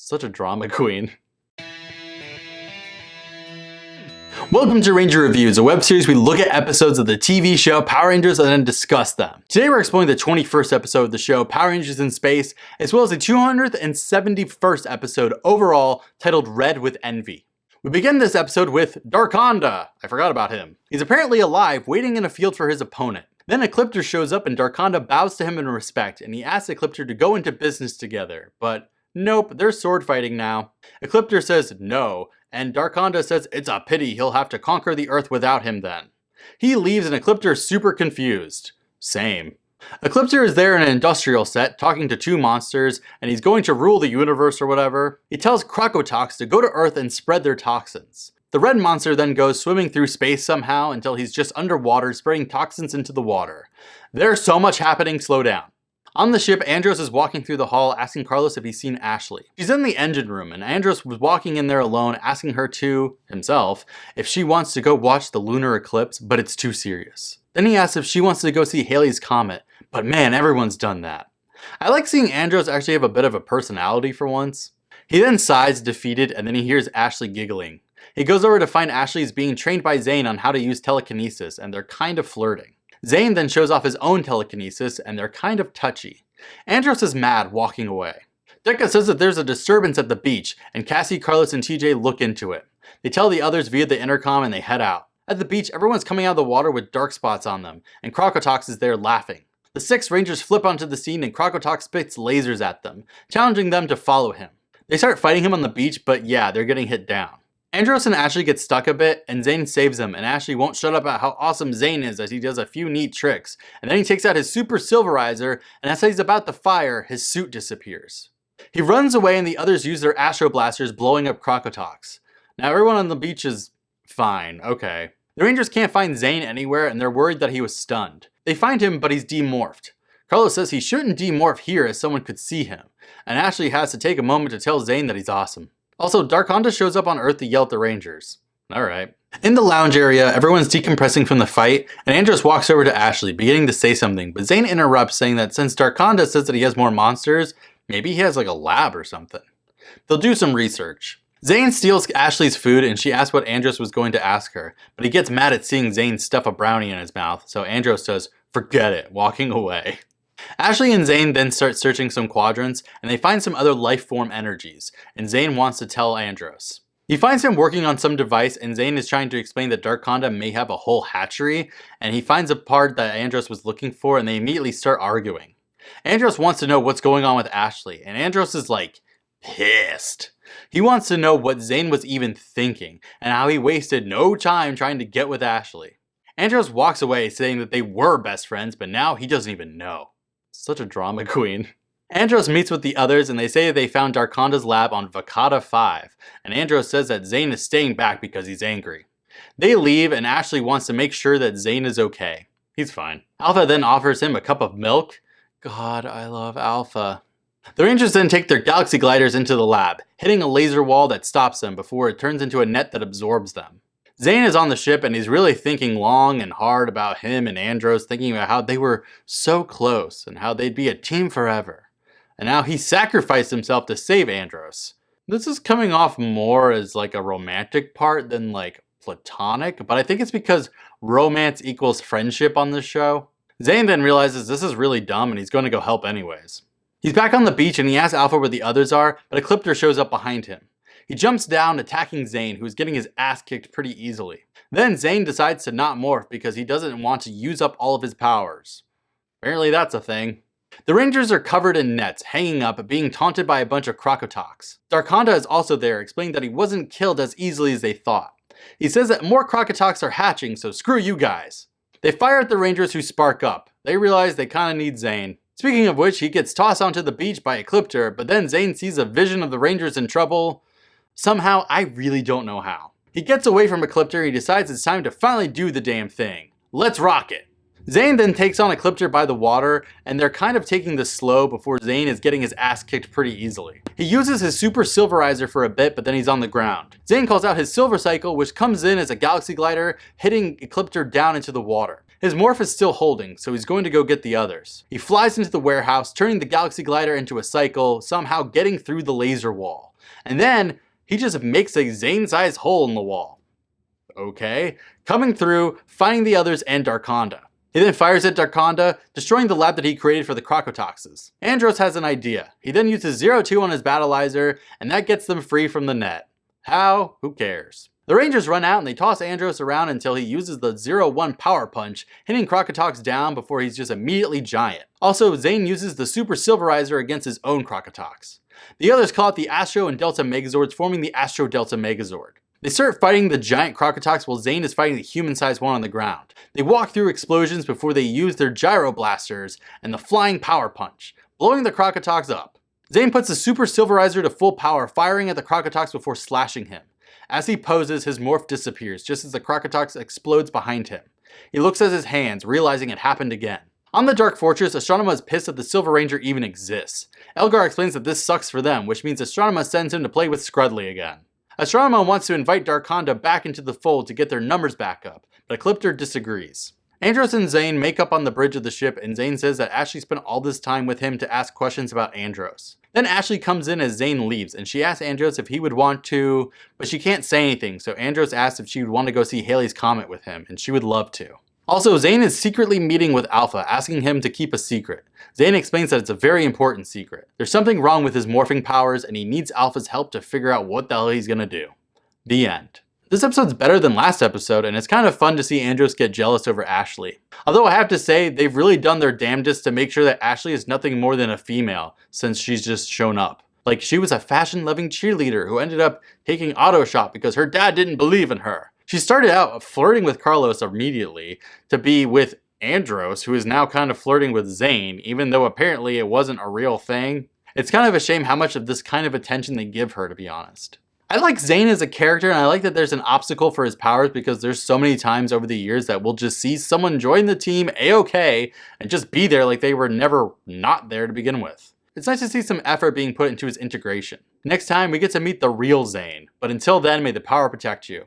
Such a drama queen. Welcome to Ranger Reviews, a web series we look at episodes of the TV show Power Rangers and then discuss them. Today we're exploring the 21st episode of the show Power Rangers in Space, as well as the 271st episode overall titled Red with Envy. We begin this episode with Darkonda. I forgot about him. He's apparently alive, waiting in a field for his opponent. Then Ecliptor shows up and Darkonda bows to him in respect, and he asks Ecliptor to go into business together, but nope, they're sword fighting now. Ecliptor says no, and Darkonda says it's a pity he'll have to conquer the Earth without him then. He leaves and Ecliptor's super confused. Same. Ecliptor is there in an industrial set talking to two monsters, and he's going to rule the universe or whatever. He tells Crocotox to go to Earth and spread their toxins. The red monster then goes swimming through space somehow until he's just underwater spreading toxins into the water. There's so much happening, slow down. On the ship, Andros is walking through the hall asking Carlos if he's seen Ashley. She's in the engine room and Andros was walking in there alone asking her to, himself, if she wants to go watch the lunar eclipse, but it's too serious. Then he asks if she wants to go see Halley's Comet, but man, everyone's done that. I like seeing Andros actually have a bit of a personality for once. He then sighs defeated and then he hears Ashley giggling. He goes over to find Ashley is being trained by Zane on how to use telekinesis and they're kind of flirting. Zane then shows off his own telekinesis and they're kind of touchy. Andros is mad, walking away. Decca says that there's a disturbance at the beach and Cassie, Carlos, and TJ look into it. They tell the others via the intercom and they head out. At the beach, everyone's coming out of the water with dark spots on them and Crocotox is there laughing. The 6 Rangers flip onto the scene and Crocotox spits lasers at them, challenging them to follow him. They start fighting him on the beach, but yeah, they're getting hit down. Andros and Ashley get stuck a bit, and Zane saves them, and Ashley won't shut up about how awesome Zane is as he does a few neat tricks. And then he takes out his super silverizer, and as he's about to fire, his suit disappears. He runs away and the others use their Astro Blasters, blowing up Crocotox. Now everyone on the beach is fine, okay. The Rangers can't find Zane anywhere, and they're worried that he was stunned. They find him, but he's demorphed. Carlos says he shouldn't demorph here as someone could see him, and Ashley has to take a moment to tell Zane that he's awesome. Also, Darkonda shows up on Earth to yell at the Rangers. Alright. In the lounge area, everyone's decompressing from the fight, and Andros walks over to Ashley, beginning to say something, but Zane interrupts saying that since Darkonda says that he has more monsters, maybe he has like a lab or something. They'll do some research. Zane steals Ashley's food and she asks what Andros was going to ask her, but he gets mad at seeing Zane stuff a brownie in his mouth, so Andros says, forget it, walking away. Ashley and Zane then start searching some quadrants, and they find some other life form energies, and Zane wants to tell Andros. He finds him working on some device, and Zane is trying to explain that Darkonda may have a whole hatchery, and he finds a part that Andros was looking for, and they immediately start arguing. Andros wants to know what's going on with Ashley, and Andros is like, pissed. He wants to know what Zane was even thinking, and how he wasted no time trying to get with Ashley. Andros walks away saying that they were best friends, but now he doesn't even know. Such a drama queen. Andros meets with the others and they say they found Darkonda's lab on Vakata 5, and Andros says that Zane is staying back because he's angry. They leave and Ashley wants to make sure that Zane is okay. He's fine. Alpha then offers him a cup of milk. God, I love Alpha. The Rangers then take their galaxy gliders into the lab, hitting a laser wall that stops them before it turns into a net that absorbs them. Zane is on the ship and he's really thinking long and hard about him and Andros, thinking about how they were so close and how they'd be a team forever. And now he sacrificed himself to save Andros. This is coming off more as like a romantic part than like platonic, but I think it's because romance equals friendship on this show. Zane then realizes this is really dumb and he's going to go help anyways. He's back on the beach and he asks Alpha where the others are, but Ecliptor shows up behind him. He jumps down, attacking Zane, who's getting his ass kicked pretty easily. Then Zane decides to not morph because he doesn't want to use up all of his powers. Apparently that's a thing. The Rangers are covered in nets, hanging up, being taunted by a bunch of Crocotox. Darkonda is also there, explaining that he wasn't killed as easily as they thought. He says that more Crocotox are hatching, so screw you guys. They fire at the Rangers who spark up. They realize they kinda need Zane. Speaking of which, he gets tossed onto the beach by Ecliptor, but then Zane sees a vision of the Rangers in trouble. Somehow, I really don't know how. He gets away from Ecliptor and he decides it's time to finally do the damn thing. Let's rock it! Zane then takes on Ecliptor by the water, and they're kind of taking this slow before Zane is getting his ass kicked pretty easily. He uses his super silverizer for a bit, but then he's on the ground. Zane calls out his silver cycle, which comes in as a galaxy glider, hitting Ecliptor down into the water. His morph is still holding, so he's going to go get the others. He flies into the warehouse, turning the Galaxy Glider into a cycle, somehow getting through the laser wall. And then he just makes a Zane-sized hole in the wall. Okay. Coming through, finding the others and Darkonda. He then fires at Darkonda, destroying the lab that he created for the Crocotoxes. Andros has an idea. He then uses 02 on his Battleizer, and that gets them free from the net. How? Who cares? The Rangers run out and they toss Andros around until he uses the 01 Power Punch, hitting Crocotox down before he's just immediately giant. Also, Zane uses the Super Silverizer against his own Crocotox. The others call it the Astro and Delta Megazords, forming the Astro Delta Megazord. They start fighting the giant Crocotox while Zane is fighting the human-sized one on the ground. They walk through explosions before they use their Gyro Blasters and the Flying Power Punch, blowing the Crocotox up. Zane puts the Super Silverizer to full power, firing at the Crocotox before slashing him. As he poses, his morph disappears, just as the Crocotox explodes behind him. He looks at his hands, realizing it happened again. On the Dark Fortress, Astronema is pissed that the Silver Ranger even exists. Elgar explains that this sucks for them, which means Astronema sends him to play with Scrudley again. Astronema wants to invite Darkonda back into the fold to get their numbers back up, but Ecliptor disagrees. Andros and Zane make up on the bridge of the ship, and Zane says that Ashley spent all this time with him to ask questions about Andros. Then Ashley comes in as Zane leaves, and she asks Andros if he would want to, but she can't say anything, so Andros asks if she would want to go see Halley's Comet with him, and she would love to. Also, Zane is secretly meeting with Alpha, asking him to keep a secret. Zane explains that it's a very important secret. There's something wrong with his morphing powers, and he needs Alpha's help to figure out what the hell he's gonna do. The end. This episode's better than last episode, and it's kind of fun to see Andros get jealous over Ashley. Although I have to say, they've really done their damnedest to make sure that Ashley is nothing more than a female, since she's just shown up. Like, she was a fashion-loving cheerleader who ended up taking auto shop because her dad didn't believe in her. She started out flirting with Carlos immediately to be with Andros, who is now kind of flirting with Zane, even though apparently it wasn't a real thing. It's kind of a shame how much of this kind of attention they give her, to be honest. I like Zane as a character, and I like that there's an obstacle for his powers because there's so many times over the years that we'll just see someone join the team A-OK and just be there like they were never not there to begin with. It's nice to see some effort being put into his integration. Next time, we get to meet the real Zane, but until then, may the power protect you.